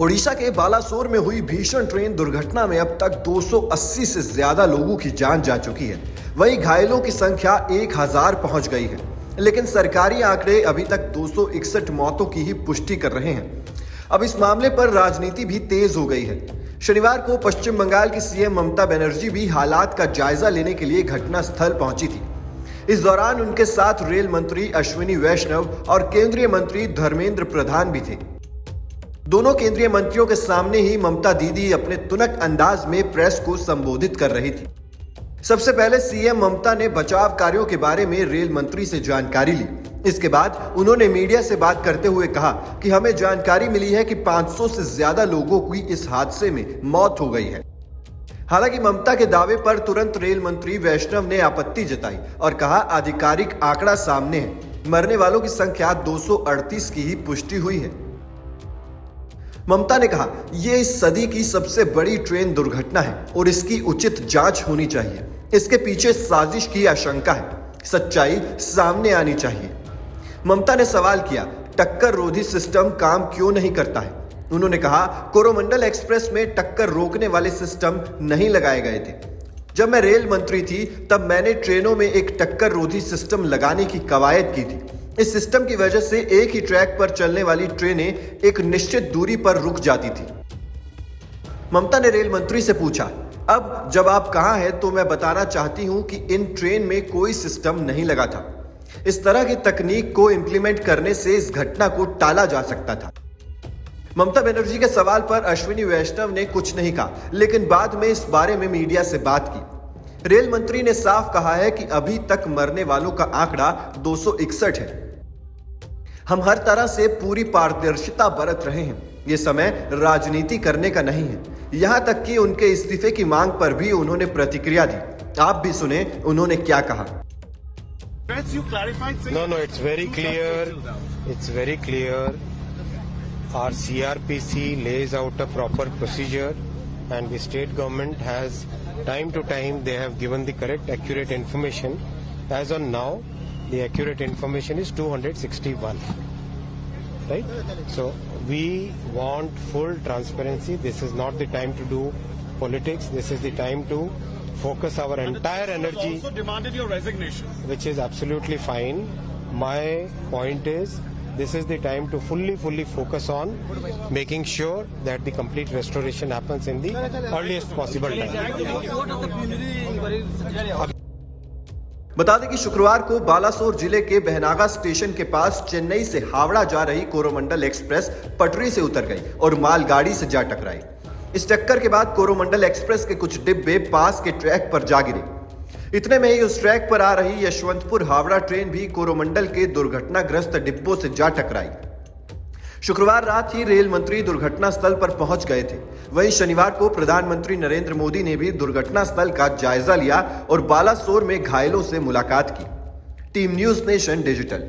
ओडिशा के बालासोर में हुई भीषण ट्रेन दुर्घटना में अब तक 280 से ज्यादा लोगों की जान जा चुकी है। वहीं घायलों की संख्या 1000 पहुंच गई है, लेकिन सरकारी आंकड़े अभी तक 261 मौतों की ही पुष्टि कर रहे हैं। अब इस मामले पर राजनीति भी तेज हो गई है। शनिवार को पश्चिम बंगाल की सीएम ममता बनर्जी भी हालात का जायजा लेने के लिए घटनास्थल पहुंची थी। इस दौरान उनके साथ रेल मंत्री अश्विनी वैष्णव और केंद्रीय मंत्री धर्मेंद्र प्रधान भी थे। दोनों केंद्रीय मंत्रियों के सामने ही ममता दीदी अपने तुनक अंदाज में प्रेस को संबोधित कर रही थी। सबसे पहले सीएम ममता ने बचाव कार्यों के बारे में रेल मंत्री से जानकारी ली। इसके बाद उन्होंने मीडिया से बात करते हुए कहा कि हमें जानकारी मिली है कि 500 से ज्यादा लोगों की इस हादसे में मौत हो गई है। हालांकि ममता के दावे पर तुरंत रेल मंत्री वैष्णव ने आपत्ति जताई और कहा आधिकारिक आंकड़ा सामने है, मरने वालों की संख्या 238 की ही पुष्टि हुई है। ममता ने कहा यह इस सदी की सबसे बड़ी ट्रेन दुर्घटना है और इसकी उचित जांच होनी चाहिए। इसके पीछे साजिश की आशंका है, सच्चाई सामने आनी चाहिए। ममता ने सवाल किया, टक्कर रोधी सिस्टम काम क्यों नहीं करता है? उन्होंने कहा कोरोमंडल एक्सप्रेस में टक्कर रोकने वाले सिस्टम नहीं लगाए गए थे। जब मैं रेल मंत्री थी तब मैंने ट्रेनों में एक टक्कर रोधी सिस्टम लगाने की कवायद की थी। इस सिस्टम की वजह से एक ही ट्रैक पर चलने वाली ट्रेनें एक निश्चित दूरी पर रुक जाती थी। ममता ने रेल मंत्री से पूछा, अब जब आप कहां हैं तो मैं बताना चाहती हूं कि इन ट्रेन में कोई सिस्टम नहीं लगा था। इस तरह की तकनीक को इंप्लीमेंट करने से इस घटना को टाला जा सकता था। ममता बनर्जी के सवाल पर अश्विनी वैष्णव ने कुछ नहीं कहा, लेकिन बाद में इस बारे में मीडिया से बात की। रेल मंत्री ने साफ कहा है कि अभी तक मरने वालों का आंकड़ा 261 है। हम हर तरह से पूरी पारदर्शिता बरत रहे हैं। ये समय राजनीति करने का नहीं है। यहां तक कि उनके इस्तीफे की मांग पर भी उन्होंने प्रतिक्रिया दी। आप भी सुने उन्होंने क्या कहा। No, it's very clear. It's very clear. Our CRPC lays out a proper procedure, and the state government has, time to time, they have given the correct, accurate information. As on now, the accurate information is 261. Right? So we want full transparency. This is not the time to do politics. This is the time to focus our entire energy. Also demanded your resignation, which is absolutely fine. My point is, this is the time to fully focus on making sure that the complete restoration happens in the earliest possible time. बता दें कि शुक्रवार को बालासोर जिले के Bahanaga station के पास चेन्नई से हावड़ा जा रही कोरोमंडल एक्सप्रेस पटरी से उतर गई और मालगाड़ी से जा टकराई। इस टक्कर के बाद कोरोमंडल एक्सप्रेस के कुछ डिब्बे पास के ट्रैक पर जा गिरे। इतने में ही उस ट्रैक पर आ रही यशवंतपुर हावड़ा ट्रेन भी कोरोमंडल के दुर्घटनाग्रस्त डिब्बों से जा टकराई। शुक्रवार रात ही रेल मंत्री दुर्घटना स्थल पर पहुंच गए थे। वहीं शनिवार को प्रधानमंत्री नरेंद्र मोदी ने भी दुर्घटना स्थल का जायजा लिया और बालासोर में घायलों से मुलाकात की। Team news nation digital.